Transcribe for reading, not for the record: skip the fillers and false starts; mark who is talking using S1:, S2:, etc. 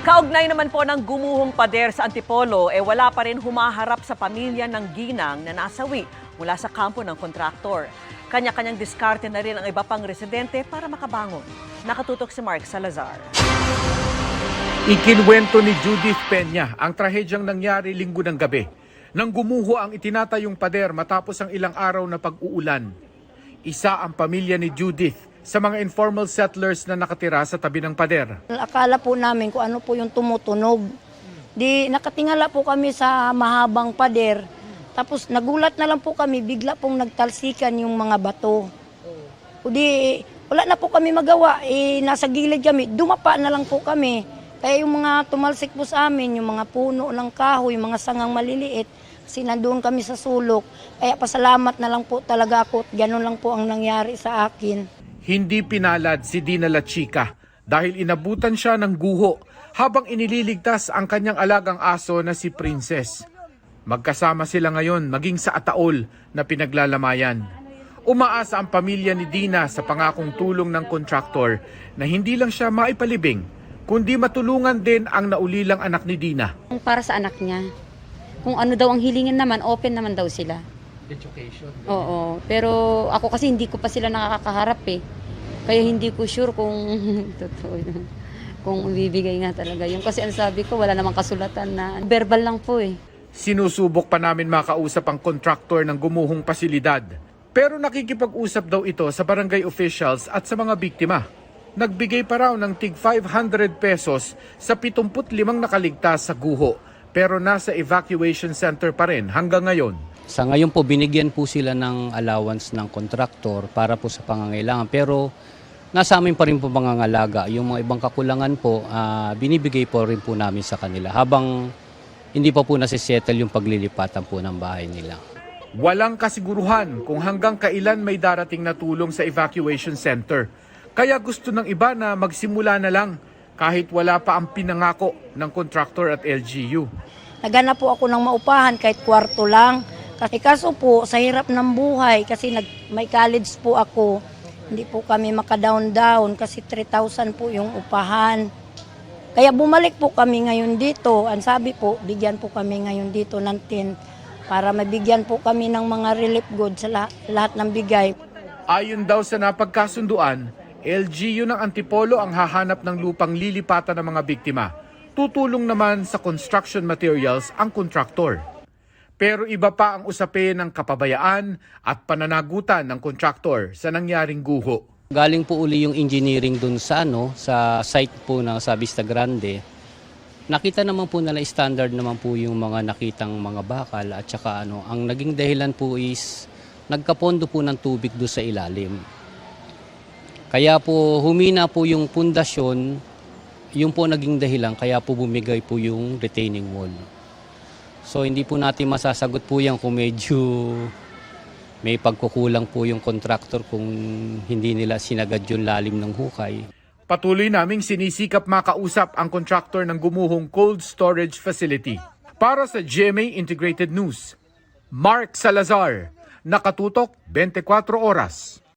S1: Kaugnay naman po ng gumuhong pader sa Antipolo, wala pa rin humaharap sa pamilya ng ginang na nasawi mula sa kampo ng kontraktor. Kanya-kanyang diskarte na rin ang iba pang residente para makabangon. Nakatutok si Mark Salazar.
S2: Ikinwento ni Judith Peña ang trahedyang nangyari linggo ng gabi nang gumuho ang itinatayong pader matapos ang ilang araw na pag-uulan. Isa ang pamilya ni Judith sa mga informal settlers na nakatira sa tabi ng pader.
S3: Akala po namin kung ano po yung tumutunog. Di nakatingala po kami sa mahabang pader. Tapos nagulat na lang po kami, bigla pong nagtalsikan yung mga bato. O di, wala na po kami magawa. Nasa gilid kami, dumapa na lang po kami. Kaya yung mga tumalsik po sa amin, yung mga puno ng kahoy, yung mga sangang maliliit, kasi nandoon kami sa sulok. Kaya pasalamat na lang po talaga ako at ganun lang po ang nangyari sa akin.
S2: Hindi pinalad si Dina La Chica dahil inabutan siya ng guho habang inililigtas ang kanyang alagang aso na si Princess. Magkasama sila ngayon maging sa ataol na pinaglalamayan. Umaasa ang pamilya ni Dina sa pangakong tulong ng kontraktor na hindi lang siya maipalibing, kundi matulungan din ang naulilang anak ni Dina.
S4: Para sa anak niya. Kung ano daw ang hilingin naman, open naman daw sila.
S2: Education.
S4: Oo, pero ako kasi hindi ko pa sila nakakaharap eh. Kaya hindi ko sure kung totoo yun. Kung ibibigay nga talaga yun. Kasi ang sabi ko, wala namang kasulatan na verbal lang po eh.
S2: Sinusubok pa namin makausap ang kontraktor ng gumuhong pasilidad. Pero nakikipag-usap daw ito sa barangay officials at sa mga biktima. Nagbigay pa raw ng tig 500 pesos sa 75 nakaligtas sa guho. Pero nasa evacuation center pa rin hanggang ngayon.
S5: Sa ngayon po, binigyan po sila ng allowance ng kontraktor para po sa pangangailangan. Pero nasa amin pa rin po pangangalaga. Yung mga ibang kakulangan po, binibigay po rin po namin sa kanila. Habang hindi pa po nasisettle yung paglilipatan po ng bahay nila.
S2: Walang kasiguruhan kung hanggang kailan may darating na tulong sa evacuation center. Kaya gusto ng iba na magsimula na lang kahit wala pa ang pinangako ng kontraktor at LGU.
S3: Naghanap po ako ng maupahan kahit kwarto lang. Kasi kaso po, sa hirap ng buhay, kasi may college po ako, hindi po kami maka-down kasi 3,000 po yung upahan. Kaya bumalik po kami ngayon dito. Ang sabi po, bigyan po kami ngayon dito ng tent para mabigyan po kami ng mga relief goods sa lahat ng bigay.
S2: Ayon daw sa napagkasunduan, LGU ng Antipolo ang hahanap ng lupang lilipatan ng mga biktima. Tutulong naman sa construction materials ang kontraktor. Pero iba pa ang usapin ng kapabayaan at pananagutan ng kontraktor sa nangyaring guho.
S5: Galing po uli yung engineering dun sa, sa site po ng sa Vista Grande. Nakita naman po nila standard naman po yung mga nakitang mga bakal at saka ang naging dahilan po is nagkapondo po ng tubig doon sa ilalim. Kaya po humina po yung pundasyon, yung po naging dahilan kaya po bumigay po yung retaining wall. So hindi po natin masasagot po yan kung medyo may pagkukulang po yung kontraktor kung hindi nila sinagad yung lalim ng hukay.
S2: Patuloy naming sinisikap makausap ang kontraktor ng gumuhong cold storage facility. Para sa GMA Integrated News, Mark Salazar, Nakatutok 24 Oras.